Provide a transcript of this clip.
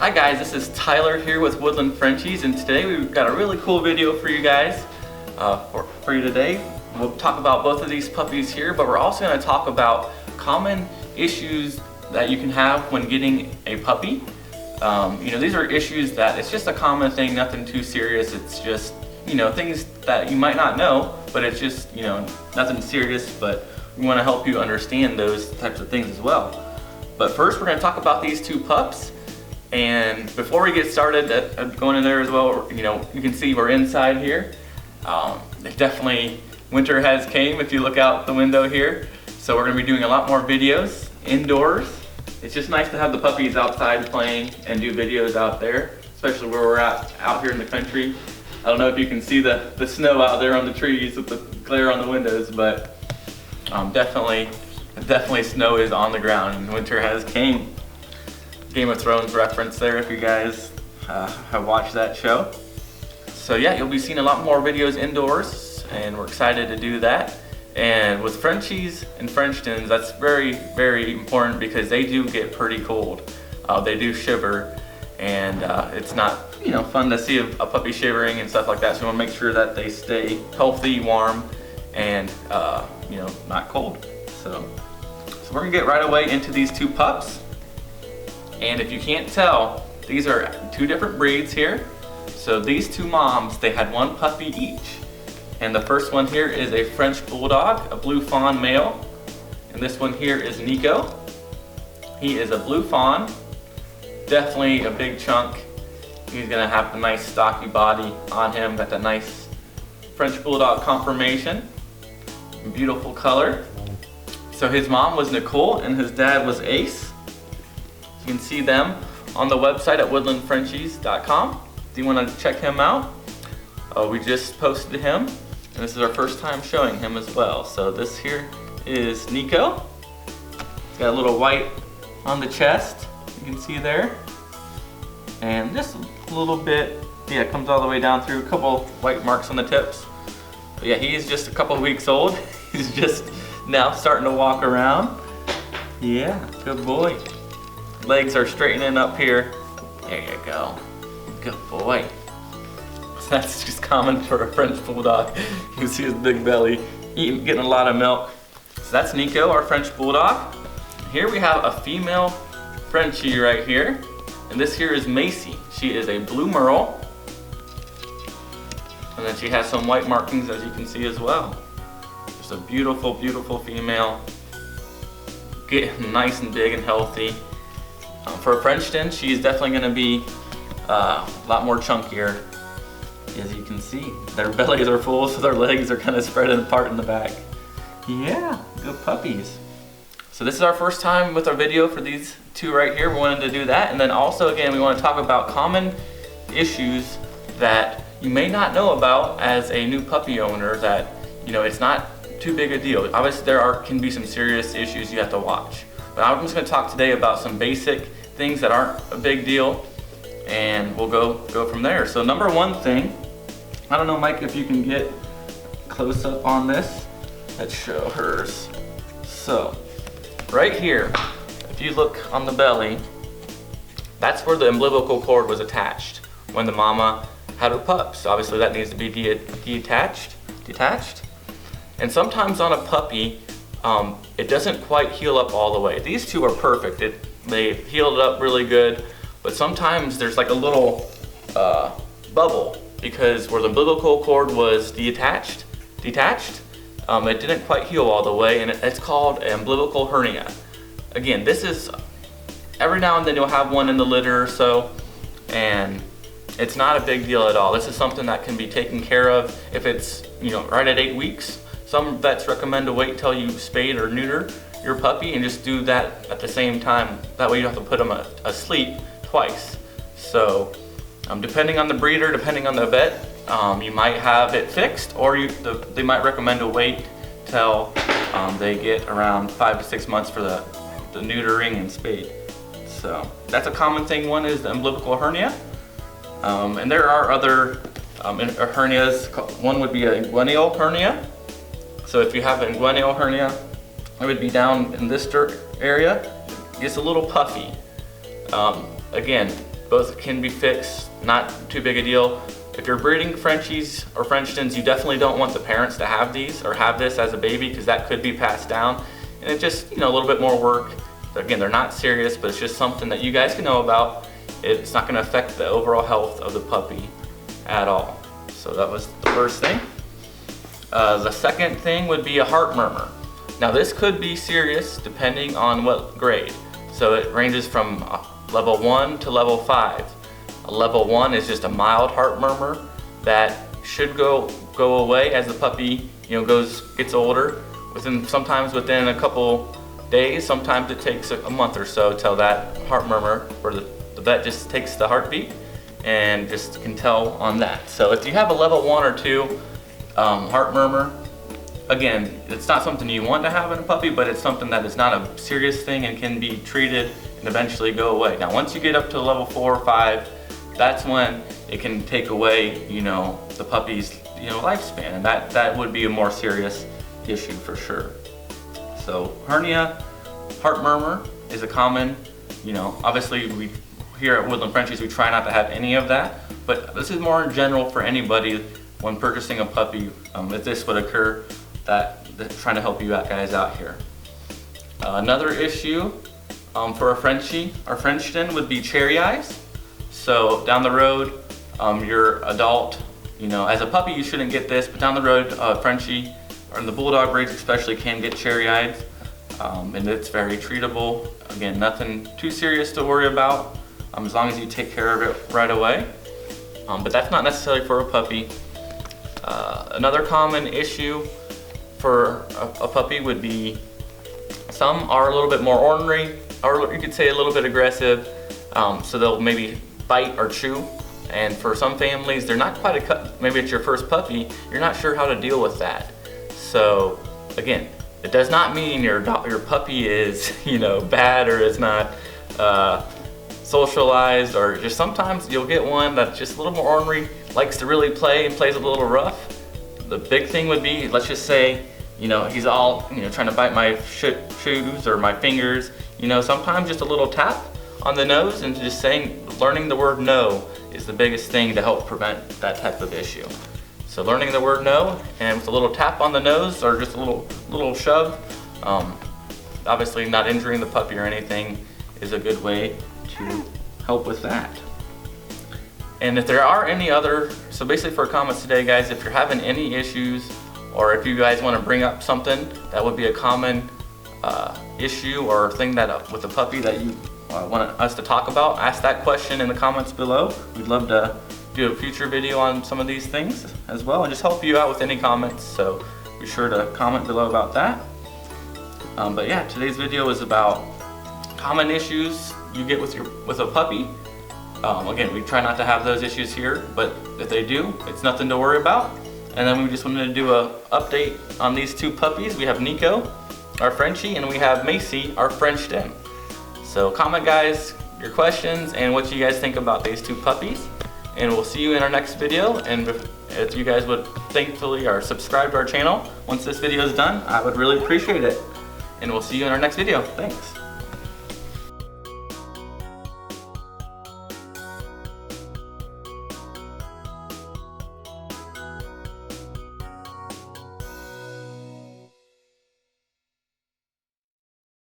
Hi guys, this is Tyler here with Woodland Frenchies, and today we've got a really cool video for you guys, for you today. We'll talk about both of these puppies here, but we're also going to talk about common issues that you can have when getting a puppy. These are issues that it's just a common thing, nothing too serious. It's just, things that you might not know, but it's just, nothing serious, but we want to help you understand those types of things as well. But first we're going to talk about these two pups. And before we get started going in there as well, you can see we're inside here. Definitely winter has came if you look out the window here. So we're going to be doing a lot more videos indoors. It's just nice to have the puppies outside playing and do videos out there, especially where we're at out here in the country. I don't know if you can see the snow out there on the trees with the glare on the windows, but definitely snow is on the ground and winter has came. Game of Thrones reference there if you guys have watched that show. So yeah, you'll be seeing a lot more videos indoors, and we're excited to do that. And with Frenchies and Frenchtons, that's very, very important because they do get pretty cold. They do shiver, and it's not fun to see a puppy shivering and stuff like that. So we want to make sure that they stay healthy, warm, and not cold. So we're gonna get right away into these two pups. And if you can't tell, these are two different breeds here. So these two moms, they had one puppy each. And the first one here is a French Bulldog, a blue fawn male. And this one here is Nico. He is a blue fawn, definitely a big chunk. He's gonna have a nice stocky body on him, got that nice French Bulldog conformation. Beautiful color. So his mom was Nicole and his dad was Ace. You can see them on the website at woodlandfrenchies.com. Do you want to check him out? We just posted him, and this is our first time showing him as well. So this here is Nico. He's got a little white on the chest, you can see there. And just a little bit, yeah, it comes all the way down through, a couple white marks on the tips. But yeah, he's just a couple weeks old. He's just now starting to walk around. Yeah, good boy. Legs are straightening up here. There you go. Good boy. So that's just common for a French Bulldog. You can see his big belly, getting a lot of milk. So that's Nico, our French Bulldog. Here we have a female Frenchie right here. And this here is Macy. She is a blue merle. And then she has some white markings, as you can see as well. Just a beautiful, beautiful female. Getting nice and big and healthy. For a Frenchton, she's definitely going to be a lot more chunkier. As you can see, their bellies are full, so their legs are kind of spread apart in the back. Yeah, good puppies. So this is our first time with our video for these two right here. We wanted to do that, and then also again we want to talk about common issues that you may not know about as a new puppy owner. That it's not too big a deal. Obviously there can be some serious issues you have to watch. But I'm just going to talk today about some basic things that aren't a big deal, and we'll go from there. So number one thing, I don't know, Mike, if you can get close up on this. Let's show hers. So right here, if you look on the belly, that's where the umbilical cord was attached when the mama had her pups. So obviously that needs to be detached. And sometimes on a puppy, it doesn't quite heal up all the way. These two are perfect. They healed it up really good, but sometimes there's like a little bubble because where the umbilical cord was detached, it didn't quite heal all the way, and it's called an umbilical hernia. Again, this is, every now and then you'll have one in the litter or so, and it's not a big deal at all. This is something that can be taken care of if it's right at 8 weeks. Some vets recommend to wait till you spade or neuter your puppy and just do that at the same time. That way you don't have to put them asleep twice. So depending on the breeder, depending on the vet, you might have it fixed, or they might recommend to wait till they get around 5 to 6 months for the neutering and spade. So that's a common thing. One is the umbilical hernia. And there are other hernias. One would be a Glenial Hernia. So if you have a Glenial Hernia, it would be down in this area. It's a little puffy. Again, Both can be fixed, not too big a deal. If you're breeding Frenchies or Frenchtons, you definitely don't want the parents to have these or have this as a baby, because that could be passed down. And it's just, a little bit more work. Again, they're not serious, but it's just something that you guys can know about. It's not going to affect the overall health of the puppy at all. So that was the first thing. The second thing would be a heart murmur. Now this could be serious depending on what grade. So it ranges from level 1 to level 5. A level 1 is just a mild heart murmur that should go away as the puppy gets older. Sometimes within a couple days, sometimes it takes a month or so till that heart murmur, where the vet just takes the heartbeat and just can tell on that. So if you have a level 1 or 2 heart murmur, again, it's not something you want to have in a puppy, but it's something that is not a serious thing and can be treated and eventually go away. Now once you get up to level 4 or 5, that's when it can take away the puppy's lifespan, and that would be a more serious issue for sure. So hernia, heart murmur is a common, obviously we here at Woodland Frenchies we try not to have any of that, but this is more in general for anybody when purchasing a puppy. If this would occur, that's trying to help you guys out here. Another issue for a Frenchie or Frenchton would be cherry eyes. So down the road, your adult, as a puppy you shouldn't get this, but down the road, Frenchie or the Bulldog breeds especially can get cherry eyes, and it's very treatable. Again, nothing too serious to worry about, as long as you take care of it right away. But that's not necessarily for a puppy. Another common issue for a puppy would be, some are a little bit more ornery, or you could say a little bit aggressive, so they'll maybe bite or chew. And for some families, they're not quite maybe it's your first puppy, you're not sure how to deal with that. So again, it does not mean your puppy is bad or is not socialized, or just sometimes you'll get one that's just a little more ornery, likes to really play and plays a little rough. The big thing would be, let's just say, he's all trying to bite my shoes or my fingers. Sometimes just a little tap on the nose and just learning the word no is the biggest thing to help prevent that type of issue. So learning the word no, and with a little tap on the nose or just a little shove, obviously not injuring the puppy or anything, is a good way to help with that. And if there are any other, so basically for comments today guys, if you're having any issues, or if you guys want to bring up something that would be a common issue or thing that with a puppy that you want us to talk about, ask that question in the comments below. We'd love to do a future video on some of these things as well, and just help you out with any comments, so be sure to comment below about that. But yeah, today's video is about common issues you get with a puppy. Again, we try not to have those issues here, but if they do, it's nothing to worry about. And then we just wanted to do an update on these two puppies. We have Nico, our Frenchie, and we have Macy, our Frenchton. So comment guys your questions and what you guys think about these two puppies, and we'll see you in our next video. And if you guys would thankfully or subscribe to our channel once this video is done, I would really appreciate it. And we'll see you in our next video. Thanks.